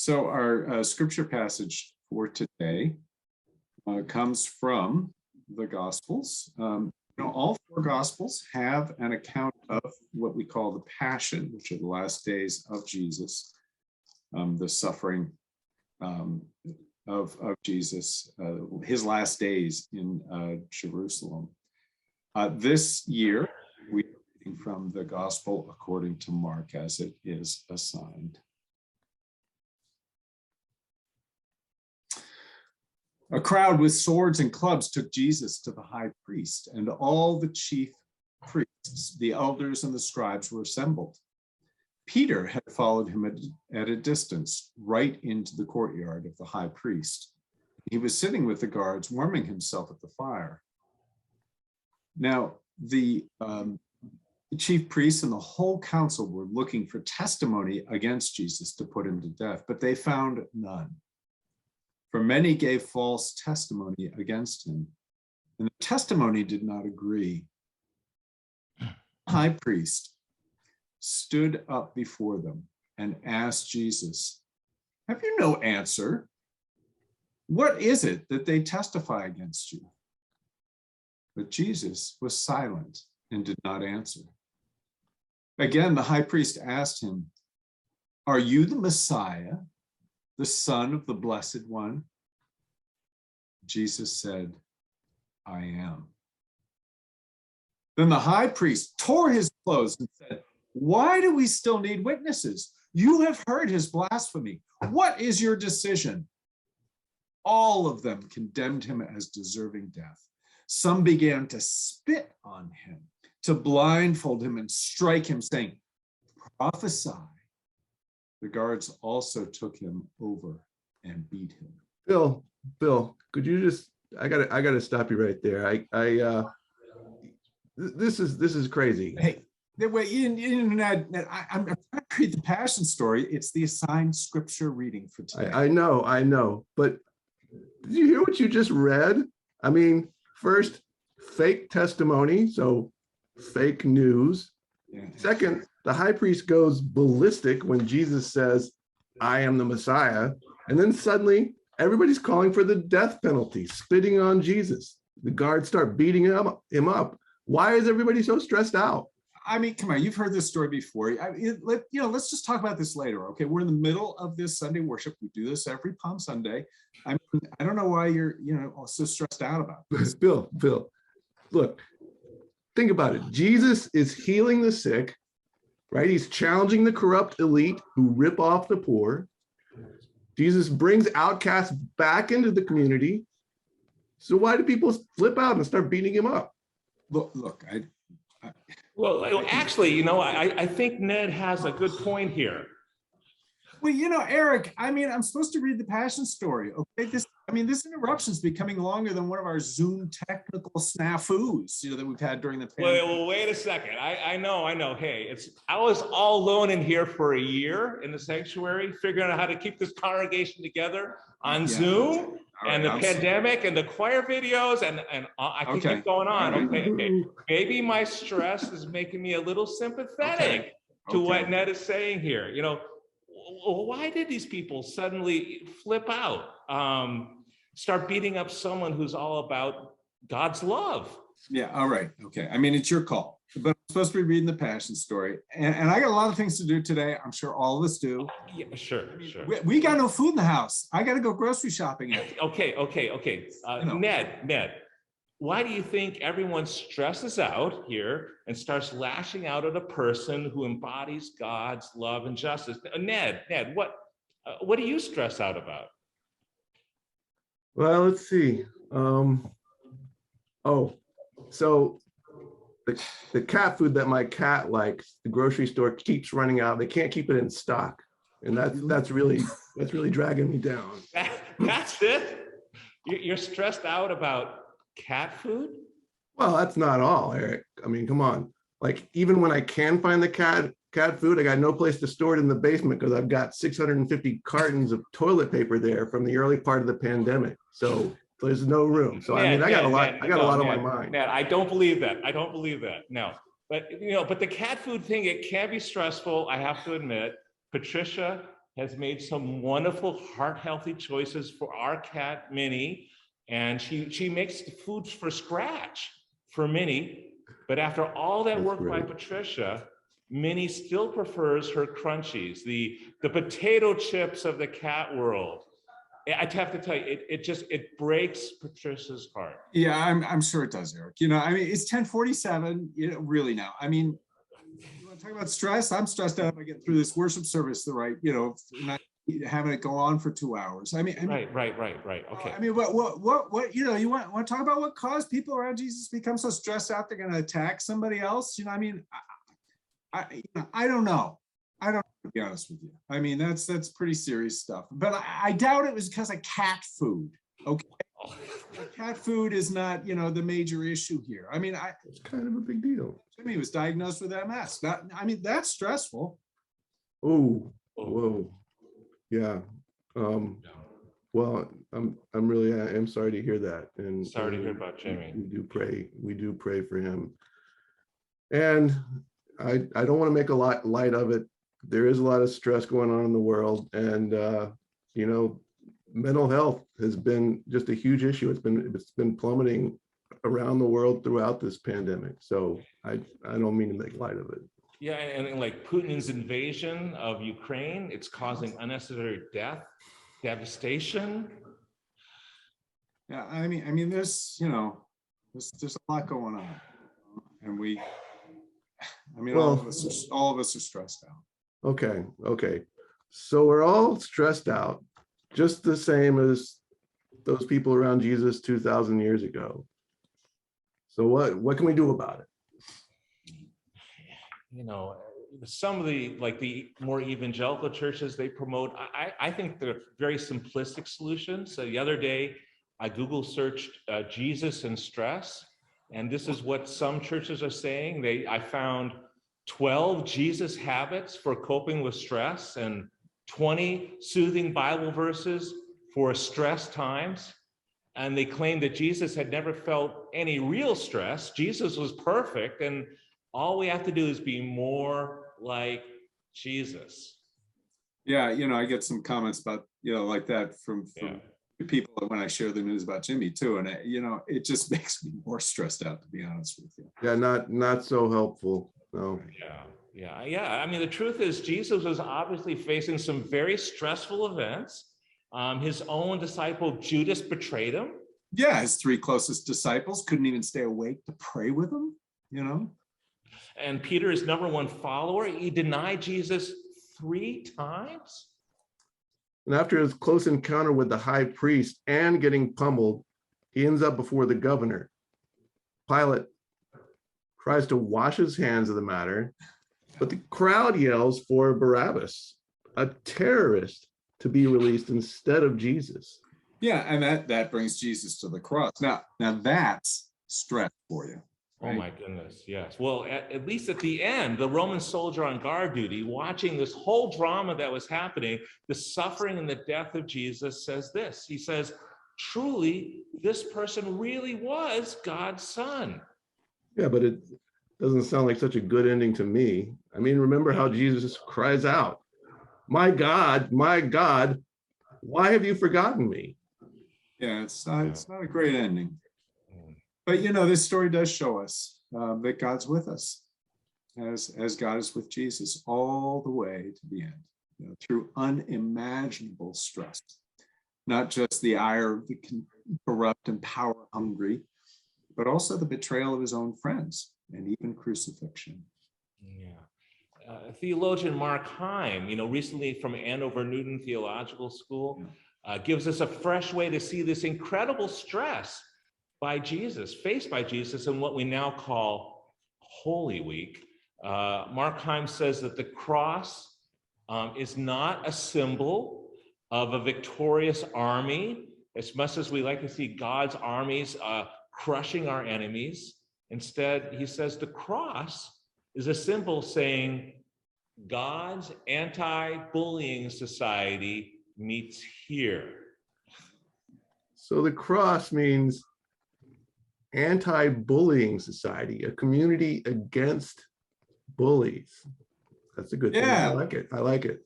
So our scripture passage for today comes from the Gospels. All four Gospels have an account of what we call the Passion, which are the last days of Jesus, the suffering of Jesus, his last days in Jerusalem. This year, we are reading from the Gospel according to Mark, as it is assigned. A crowd with swords and clubs took Jesus to the high priest, and all the chief priests, the elders, and the scribes were assembled. Peter had followed him at a distance, right into the courtyard of the high priest. He was sitting with the guards, warming himself at the fire. Now, the chief priests and the whole council were looking for testimony against Jesus to put him to death, but they found none. For many gave false testimony against him, and the testimony did not agree. The high priest stood up before them and asked Jesus, "Have you no answer? What is it that they testify against you?" But Jesus was silent and did not answer. Again, the high priest asked him, "Are you the Messiah, the Son of the Blessed One?" Jesus said, "I am." Then the high priest tore his clothes and said, "Why do we still need witnesses? You have heard his blasphemy. What is your decision?" All of them condemned him as deserving death. Some began to spit on him, to blindfold him and strike him, saying, "Prophesy." The guards also took him over and beat him. Bill, could you just? I gotta stop you right there. This is crazy. Hey, wait, I'm trying to read the Passion story. It's the assigned scripture reading for today. I know, but did you hear what you just read? I mean, first, fake testimony, so fake news. Yeah. Second, the high priest goes ballistic when Jesus says, "I am the Messiah," and then suddenly everybody's calling for the death penalty, spitting on Jesus. The guards start beating him up. Why is everybody so stressed out? I mean, come on, you've heard this story before. Let's just talk about this later, okay? We're in the middle of this Sunday worship. We do this every Palm Sunday. I mean, I don't know why you're, so stressed out about this. Bill, look, think about it. Jesus is healing the sick, right? He's challenging the corrupt elite who rip off the poor. Jesus brings outcasts back into the community. So why do people flip out and start beating him up? Look, Well, actually, I think Ned has a good point here. Well, Eric, I mean, I'm supposed to read the Passion story, okay? This interruption is becoming longer than one of our Zoom technical snafus, that we've had during the pandemic. Well, wait a second. I know. Hey, I was all alone in here for a year in the sanctuary, figuring out how to keep this congregation together on Zoom, and the pandemic and the choir videos, and I can keep going on. Okay. Maybe my stress is making me a little sympathetic to what Ned is saying here. Why did these people suddenly flip out, start beating up someone who's all about God's love? Yeah, all right, okay. I mean, it's your call, but I'm supposed to be reading the Passion story, and I got a lot of things to do today. I'm sure all of us do. Yeah, sure. We got no food in the house. I got to go grocery shopping. Okay. Ned, why do you think everyone stresses out here and starts lashing out at a person who embodies God's love and justice? Ned, what do you stress out about? Well, let's see. So the cat food that my cat likes, the grocery store keeps running out. They can't keep it in stock, and that's really dragging me down. That's it? You're stressed out about cat food? Well, that's not all, Eric. I mean, come on. Like, even when I can find the cat food, I got no place to store it in the basement because I've got 650 cartons of toilet paper there from the early part of the pandemic. So there's no room. So I got a lot on my mind. Ned, I don't believe that. No. But the cat food thing, it can be stressful, I have to admit. Patricia has made some wonderful heart-healthy choices for our cat, Minnie. And she makes the food for scratch for Minnie. But after all that That's work by great. Patricia, Minnie still prefers her crunchies, the potato chips of the cat world. I have to tell you, it breaks Patricia's heart. Yeah, I'm sure it does, Eric. I mean, it's 10:47, really now. I mean, you want to talk about stress? I'm stressed out if I get through this worship service the right, not having it go on for 2 hours. Right. Okay. I mean, what, you want to talk about what caused people around Jesus to become so stressed out they're going to attack somebody else? I mean, I don't know. I don't know, to be honest with you. I mean, that's pretty serious stuff. But I doubt it was because of cat food. Okay. Cat food is not, the major issue here. I mean, It's kind of a big deal. Jimmy was diagnosed with MS. That's stressful. Oh, whoa. Yeah. Well, I'm sorry to hear that. And sorry to hear about Jimmy. We do pray for him. And I don't want to make a lot light of it. There is a lot of stress going on in the world, and mental health has been just a huge issue. It's been plummeting around the world throughout this pandemic. So I don't mean to make light of it. Yeah, and like Putin's invasion of Ukraine, it's causing unnecessary death, devastation. Yeah, I mean, there's a lot going on, and all of us are stressed out. Okay. So we're all stressed out, just the same as those people around Jesus 2,000 years ago. So what can we do about it? Some of the more evangelical churches, they promote, I think they're very simplistic solutions. So the other day, I Google searched Jesus and stress, and this is what some churches are saying. I found 12 Jesus habits for coping with stress and 20 soothing Bible verses for stress times. And they claim that Jesus had never felt any real stress. Jesus was perfect, and all we have to do is be more like Jesus. Yeah, I get some comments about, like that from people when I share the news about Jimmy too. And, it just makes me more stressed out, to be honest with you. Yeah, not so helpful. No. Yeah. I mean, the truth is Jesus was obviously facing some very stressful events. His own disciple Judas betrayed him. Yeah, his 3 closest disciples couldn't even stay awake to pray with him, And Peter, his #1 follower, he denied Jesus 3 times. And after his close encounter with the high priest and getting pummeled, he ends up before the governor. Pilate tries to wash his hands of the matter, but the crowd yells for Barabbas, a terrorist, to be released instead of Jesus. Yeah, and that brings Jesus to the cross. Now that's stress for you. Right? Oh my goodness, yes. Well, at least at the end, the Roman soldier on guard duty, watching this whole drama that was happening, the suffering and the death of Jesus, says this. He says, truly, this person really was God's son. Yeah, but it doesn't sound like such a good ending to me. I mean, remember how Jesus cries out, my God, why have you forgotten me? Yeah, it's not a great ending. But, this story does show us that God's with us as God is with Jesus all the way to the end, through unimaginable stress, not just the ire of the corrupt and power hungry, but also the betrayal of his own friends and even crucifixion. Yeah. Theologian Mark Heim, recently from Andover Newton Theological School, gives us a fresh way to see this incredible stress faced by Jesus in what we now call Holy Week. Mark Heim says that the cross is not a symbol of a victorious army, as much as we like to see God's armies crushing our enemies. Instead, he says the cross is a symbol saying God's anti-bullying society meets here. So the cross means anti-bullying society, a community against bullies. That's a good thing. I like it.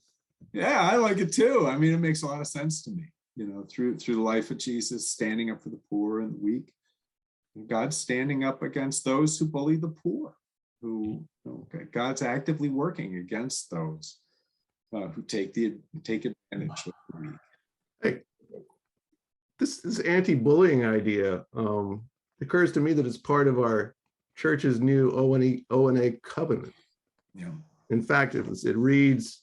Yeah, I like it too. I mean, it makes a lot of sense to me. You know, through the life of Jesus, standing up for the poor and the weak, and God's standing up against those who bully the poor. Who God's actively working against those who take advantage of the weak. Hey, this anti-bullying idea occurs to me that it's part of our church's new O&A covenant. Yeah. In fact, it reads,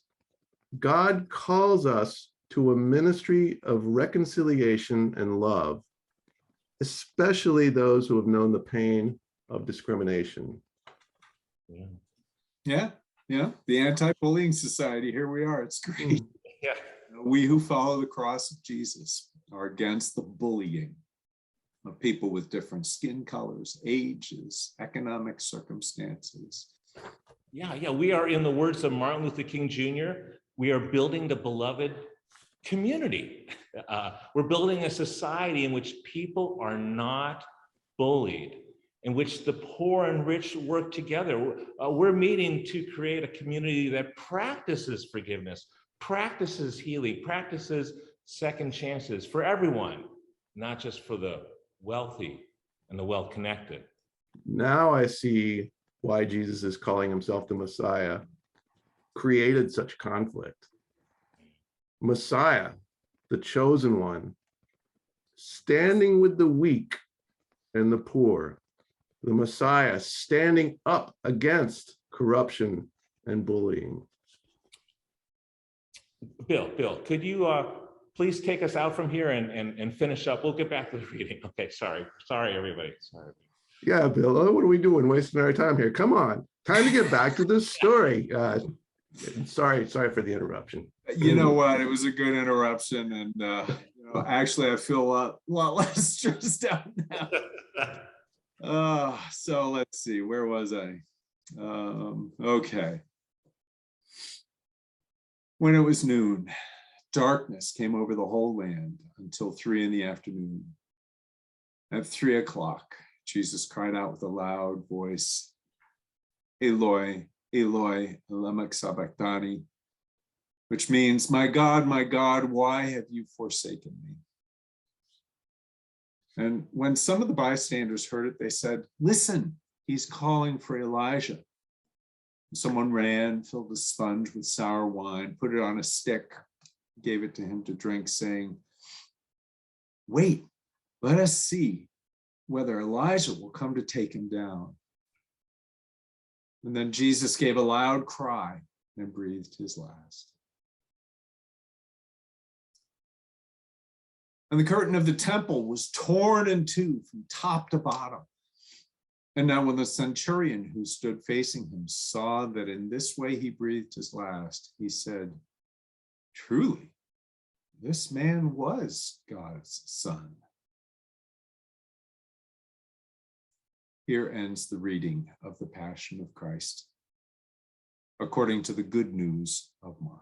God calls us to a ministry of reconciliation and love, especially those who have known the pain of discrimination. Yeah. The Anti-Bullying Society, here we are. It's great. Yeah. We who follow the cross of Jesus are against the bullying of people with different skin colors, ages, economic circumstances. Yeah. We are, in the words of Martin Luther King Jr., we are building the beloved community. We're building a society in which people are not bullied, in which the poor and rich work together. We're meeting to create a community that practices forgiveness, practices healing, practices second chances for everyone, not just for the wealthy and the well-connected. Now I see why Jesus is calling himself the Messiah created such conflict. Messiah, the chosen one, standing with the weak and the poor. The Messiah standing up against corruption and bullying. Bill, could you please take us out from here and finish up? We'll get back to the reading. Okay, sorry, everybody. Sorry. Yeah, Bill, what are we doing? Wasting our time here. Come on, time to get back to this story. Sorry for the interruption. You know what? It was a good interruption, and actually, I feel a lot less stressed out now. So let's see. Where was I? Okay. When it was noon, darkness came over the whole land until 3 p.m. At 3 o'clock, Jesus cried out with a loud voice, Eloi, Eloi, lema sabachthani, which means, my God, why have you forsaken me? And when some of the bystanders heard it, they said, listen, he's calling for Elijah. Someone ran, filled a sponge with sour wine, put it on a stick, gave it to him to drink, saying, wait, let us see whether Elijah will come to take him down. And then Jesus gave a loud cry and breathed his last. And the curtain of the temple was torn in two from top to bottom. And now when the centurion who stood facing him saw that in this way he breathed his last, he said, truly, this man was God's son. Here ends the reading of the Passion of Christ, according to the Good News of Mark.